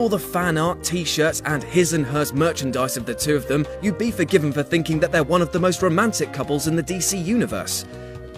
all the fan art, t-shirts, and his and hers merchandise of the two of them, you'd be forgiven for thinking that they're one of the most romantic couples in the DC universe.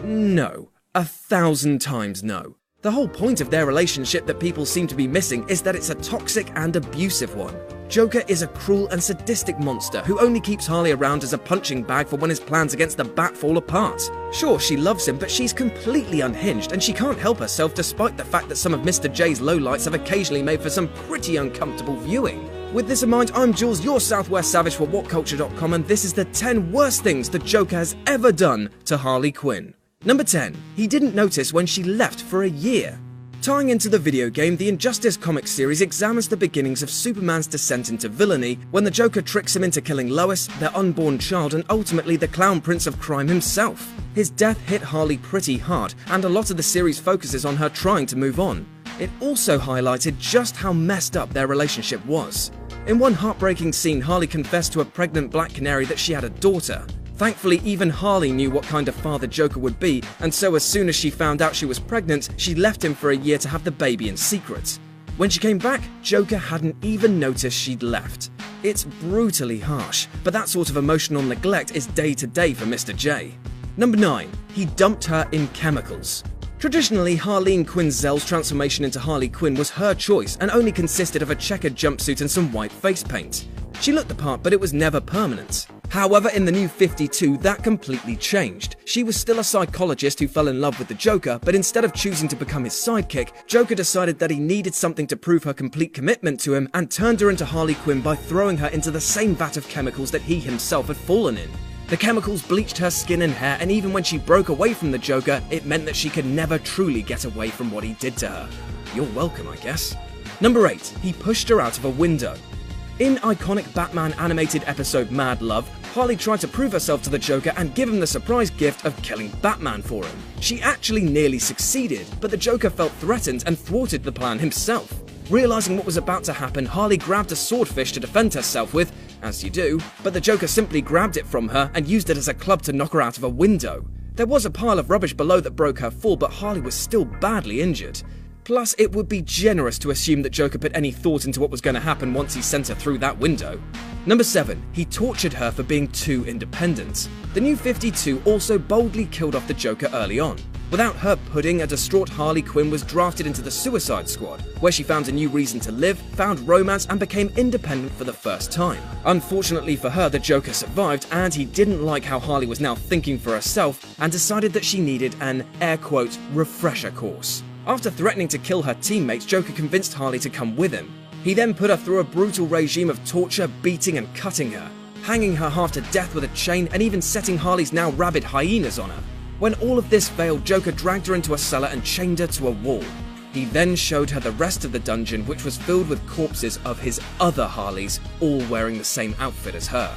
No. 1,000 times no. The whole point of their relationship that people seem to be missing is that it's a toxic and abusive one. Joker is a cruel and sadistic monster who only keeps Harley around as a punching bag for when his plans against the Bat fall apart. Sure, she loves him, but she's completely unhinged and she can't help herself despite the fact that some of Mr. J's lowlights have occasionally made for some pretty uncomfortable viewing. With this in mind, I'm Jules, your Southwest Savage for WhatCulture.com, and this is the 10 worst things the Joker has ever done to Harley Quinn. Number 10. He didn't notice when she left for a year. Tying into the video game, the Injustice comic series examines the beginnings of Superman's descent into villainy when the Joker tricks him into killing Lois, their unborn child, and ultimately the clown prince of crime himself. His death hit Harley pretty hard, and a lot of the series focuses on her trying to move on. It also highlighted just how messed up their relationship was. In one heartbreaking scene, Harley confessed to a pregnant Black Canary that she had a daughter. Thankfully, even Harley knew what kind of father Joker would be, and so as soon as she found out she was pregnant, she left him for a year to have the baby in secret. When she came back, Joker hadn't even noticed she'd left. It's brutally harsh, but that sort of emotional neglect is day to day for Mr. J. Number 9. He dumped her in chemicals. Traditionally, Harleen Quinzel's transformation into Harley Quinn was her choice and only consisted of a checkered jumpsuit and some white face paint. She looked the part, but it was never permanent. However, in the new 52, that completely changed. She was still a psychologist who fell in love with the Joker, but instead of choosing to become his sidekick, Joker decided that he needed something to prove her complete commitment to him and turned her into Harley Quinn by throwing her into the same vat of chemicals that he himself had fallen in. The chemicals bleached her skin and hair, and even when she broke away from the Joker, it meant that she could never truly get away from what he did to her. You're welcome, I guess. Number 8. He pushed her out of a window. In iconic Batman animated episode Mad Love, Harley tried to prove herself to the Joker and give him the surprise gift of killing Batman for him. She actually nearly succeeded, but the Joker felt threatened and thwarted the plan himself. Realizing what was about to happen, Harley grabbed a swordfish to defend herself with, as you do, but the Joker simply grabbed it from her and used it as a club to knock her out of a window. There was a pile of rubbish below that broke her fall, but Harley was still badly injured. Plus, it would be generous to assume that Joker put any thought into what was going to happen once he sent her through that window. Number 7. He tortured her for being too independent. The new 52 also boldly killed off the Joker early on. Without her pudding, a distraught Harley Quinn was drafted into the Suicide Squad, where she found a new reason to live, found romance, and became independent for the first time. Unfortunately for her, the Joker survived, and he didn't like how Harley was now thinking for herself, and decided that she needed an, air quote, refresher course. After threatening to kill her teammates, Joker convinced Harley to come with him. He then put her through a brutal regime of torture, beating and cutting her, hanging her half to death with a chain, and even setting Harley's now rabid hyenas on her. When all of this failed, Joker dragged her into a cellar and chained her to a wall. He then showed her the rest of the dungeon, which was filled with corpses of his other Harleys, all wearing the same outfit as her.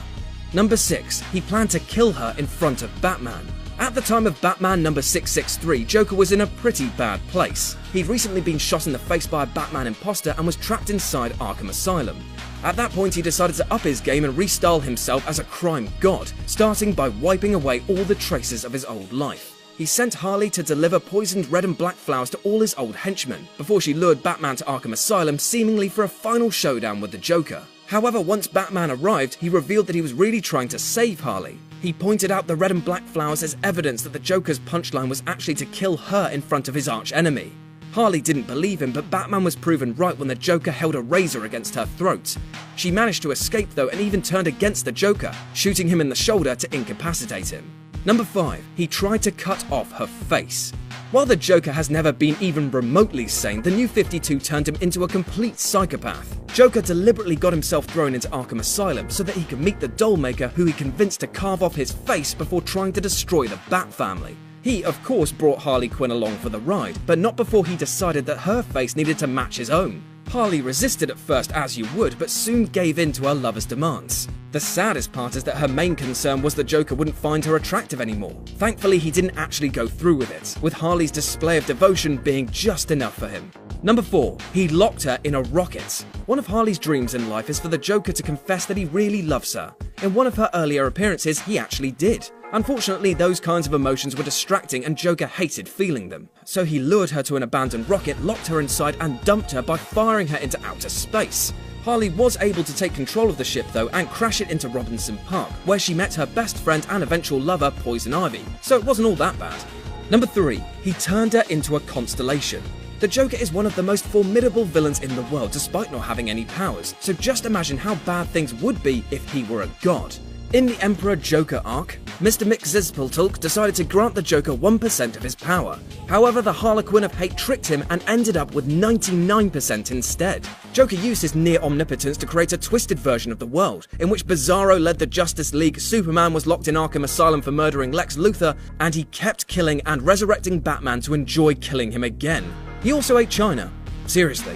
Number 6. He planned to kill her in front of Batman. At the time of Batman number 663, Joker was in a pretty bad place. He'd recently been shot in the face by a Batman imposter and was trapped inside Arkham Asylum. At that point, he decided to up his game and restyle himself as a crime god, starting by wiping away all the traces of his old life. He sent Harley to deliver poisoned red and black flowers to all his old henchmen, before she lured Batman to Arkham Asylum, seemingly for a final showdown with the Joker. However, once Batman arrived, he revealed that he was really trying to save Harley. He pointed out the red and black flowers as evidence that the Joker's punchline was actually to kill her in front of his arch-enemy. Harley didn't believe him, but Batman was proven right when the Joker held a razor against her throat. She managed to escape though, and even turned against the Joker, shooting him in the shoulder to incapacitate him. Number 5. He tried to cut off her face. While the Joker has never been even remotely sane, the new 52 turned him into a complete psychopath. Joker deliberately got himself thrown into Arkham Asylum so that he could meet the doll maker who he convinced to carve off his face before trying to destroy the Bat family. He, of course, brought Harley Quinn along for the ride, but not before he decided that her face needed to match his own. Harley resisted at first, as you would, but soon gave in to her lover's demands. The saddest part is that her main concern was the Joker wouldn't find her attractive anymore. Thankfully, he didn't actually go through with it, with Harley's display of devotion being just enough for him. Number 4. He locked her in a rocket. One of Harley's dreams in life is for the Joker to confess that he really loves her. In one of her earlier appearances, he actually did. Unfortunately, those kinds of emotions were distracting and Joker hated feeling them. So he lured her to an abandoned rocket, locked her inside and dumped her by firing her into outer space. Harley was able to take control of the ship though and crash it into Robinson Park, where she met her best friend and eventual lover, Poison Ivy, so it wasn't all that bad. Number 3. He turned her into a constellation. The Joker is one of the most formidable villains in the world despite not having any powers, so just imagine how bad things would be if he were a god. In the Emperor Joker arc, Mr. Mxyzptlk decided to grant the Joker 1% of his power. However, the Harley Quinn of hate tricked him and ended up with 99% instead. Joker used his near omnipotence to create a twisted version of the world, in which Bizarro led the Justice League, Superman was locked in Arkham Asylum for murdering Lex Luthor, and he kept killing and resurrecting Batman to enjoy killing him again. He also ate China. Seriously.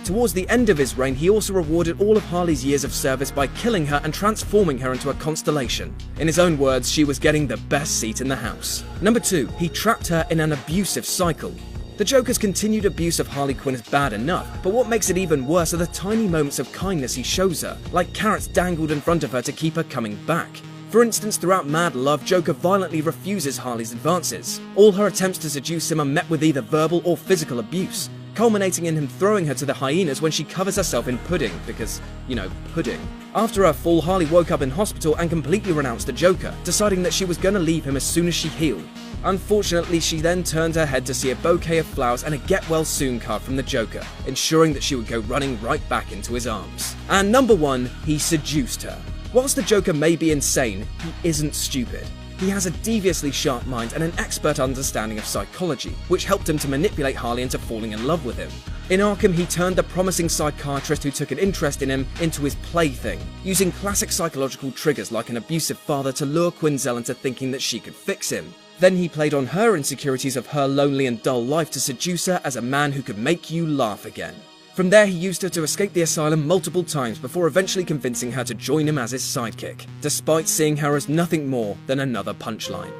Towards the end of his reign, he also rewarded all of Harley's years of service by killing her and transforming her into a constellation. In his own words, she was getting the best seat in the house. Number 2. He trapped her in an abusive cycle. The Joker's continued abuse of Harley Quinn is bad enough, but what makes it even worse are the tiny moments of kindness he shows her, like carrots dangled in front of her to keep her coming back. For instance, throughout Mad Love, Joker violently refuses Harley's advances. All her attempts to seduce him are met with either verbal or physical abuse, culminating in him throwing her to the hyenas when she covers herself in pudding, because, you know, pudding. After her fall, Harley woke up in hospital and completely renounced the Joker, deciding that she was gonna leave him as soon as she healed. Unfortunately, she then turned her head to see a bouquet of flowers and a get well soon card from the Joker, ensuring that she would go running right back into his arms. And number 1, he seduced her. Whilst the Joker may be insane, he isn't stupid. He has a deviously sharp mind and an expert understanding of psychology, which helped him to manipulate Harley into falling in love with him. In Arkham, he turned the promising psychiatrist who took an interest in him into his plaything, using classic psychological triggers like an abusive father to lure Quinzel into thinking that she could fix him. Then he played on her insecurities of her lonely and dull life to seduce her as a man who could make you laugh again. From there, he used her to escape the asylum multiple times before eventually convincing her to join him as his sidekick, despite seeing her as nothing more than another punchline.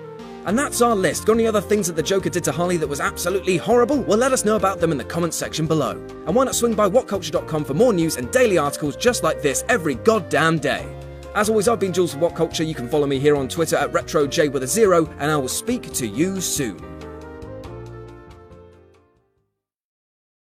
And that's our list. Got any other things that the Joker did to Harley that was absolutely horrible? Well, let us know about them in the comments section below. And why not swing by whatculture.com for more news and daily articles just like this every goddamn day. As always, I've been Jules for What Culture. You can follow me here on Twitter at RetroJ with a 0, and I will speak to you soon.